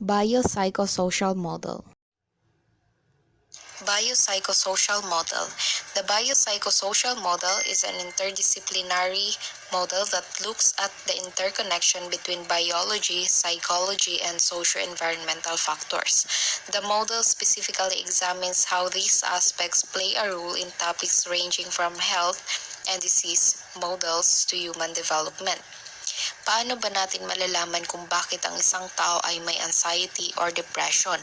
Biopsychosocial model. Biopsychosocial model. The biopsychosocial model is an interdisciplinary model that looks at the interconnection between biology, psychology, and socio-environmental factors. The model specifically examines how these aspects play a role in topics ranging from health and disease models to human development. Paano ba natin malalaman kung bakit ang isang tao ay may anxiety or depression?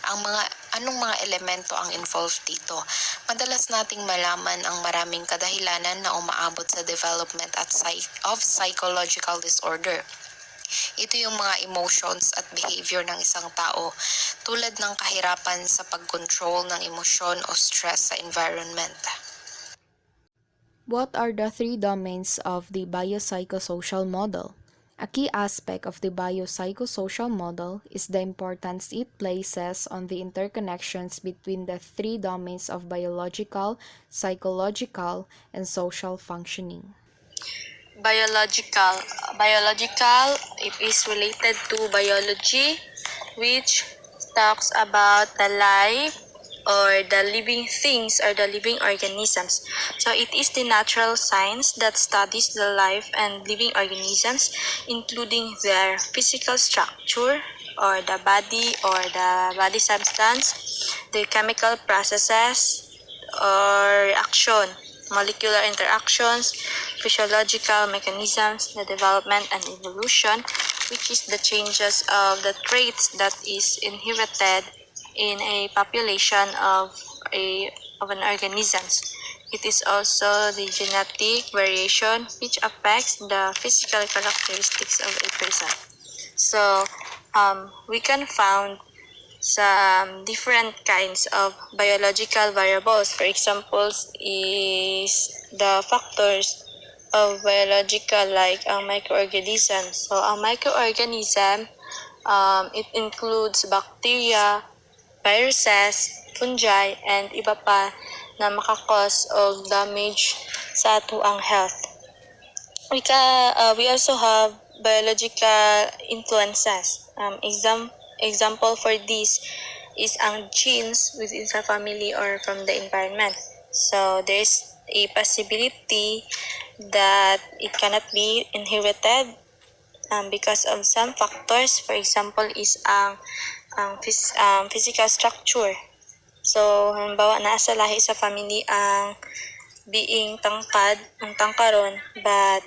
Anong mga elemento ang involved dito? Madalas nating malaman ang maraming kadahilanan na umaabot sa development of psychological disorder. Ito yung mga emotions at behavior ng isang tao, tulad ng kahirapan sa pag-control ng emosyon o stress sa environment. What are the three domains of the biopsychosocial model? A key aspect of the biopsychosocial model is the importance it places on the interconnections between the three domains of biological, psychological, and social functioning. Biological, it is related to biology, which talks about the life or the living things or the living organisms. So it is the natural science that studies the life and living organisms, including their physical structure or the body substance, the chemical processes or reaction, molecular interactions, physiological mechanisms, the development and evolution, which is the changes of the traits that is inherited in a population of an organisms. It is also the genetic variation which affects the physical characteristics of a person. So we can found some different kinds of biological variables. For example, is the factors of biological like microorganisms. So ang microorganism, it includes bacteria, viruses, fungi, and iba pa na makakause of damage sa atuang health. We also have biological influences. Example for this is ang genes within sa family or from the environment. So there is a possibility that it cannot be inherited because of some factors. For example is ang physical structure. So halimbawa nasa lahi sa family ang being tangkaron, but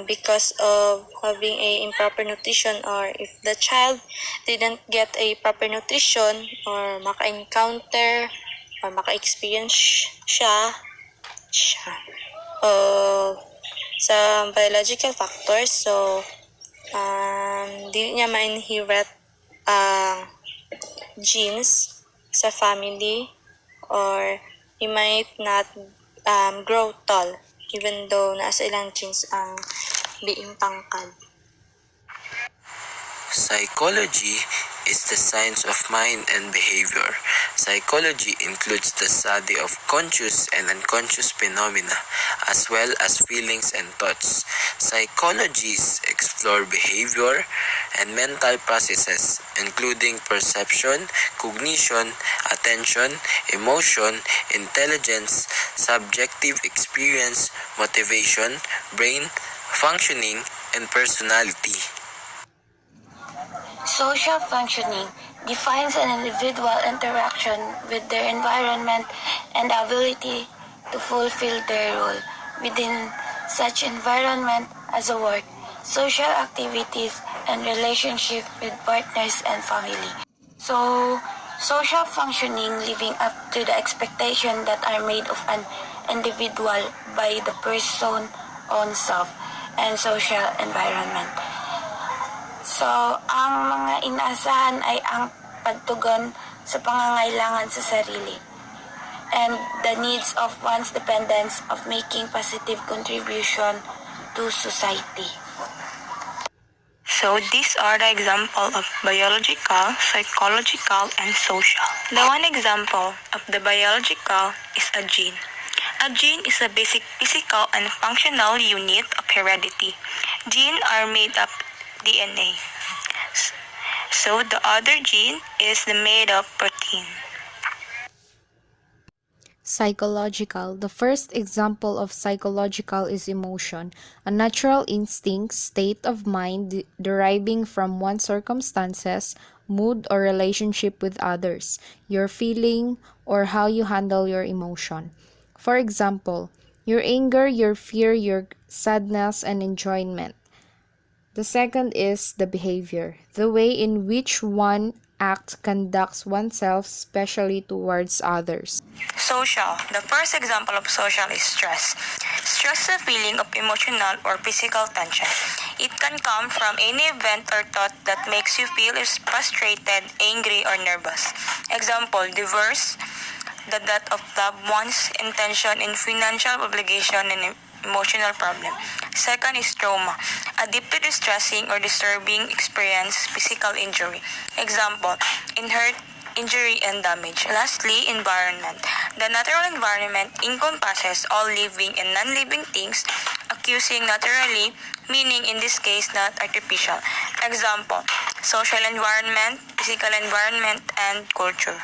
because of having a improper nutrition, or if the child didn't get a proper nutrition or maka-encounter or maka-experience siya sa biological factors, so di niya ma-inherit genes sa family, or he might not grow tall even though nasa ilang genes ang being tangkad. Psychology is the science of mind and behavior. Psychology includes the study of conscious and unconscious phenomena, as well as feelings and thoughts. Psychologists explore behavior and mental processes, including perception, cognition, attention, emotion, intelligence, subjective experience, motivation, brain functioning, and personality. Social functioning defines an individual interaction with their environment and the ability to fulfill their role within such environment as a work, social activities, and relationship with partners and family. So, social functioning living up to the expectation that are made of an individual by the person own self and social environment. So, ang mga inaasahan ay ang pagtugon sa pangangailangan sa sarili and the needs of one's dependence of making positive contribution to society. So these are the example of biological, psychological, and social. The one example of the biological is a gene. A gene is a basic physical and functional unit of heredity. Genes are made up DNA. So the other gene is the made-up protein. Psychological. The first example of psychological is emotion, a natural instinct, state of mind deriving from one's circumstances, mood, or relationship with others, your feeling, or how you handle your emotion. For example, your anger, your fear, your sadness, and enjoyment. The second is the behavior, the way in which one conducts oneself, especially towards others. Social. The first example of social is stress. Stress is a feeling of emotional or physical tension. It can come from any event or thought that makes you feel frustrated, angry, or nervous. Example, divorce, the death of loved ones, intention in financial obligation, and emotional problem. Second is trauma, a deeply distressing or disturbing experience, physical injury. Example, inhert injury and damage. Lastly, environment. The natural environment encompasses all living and non-living things, accusing naturally, meaning in this case not artificial. Example, social environment, physical environment, and culture.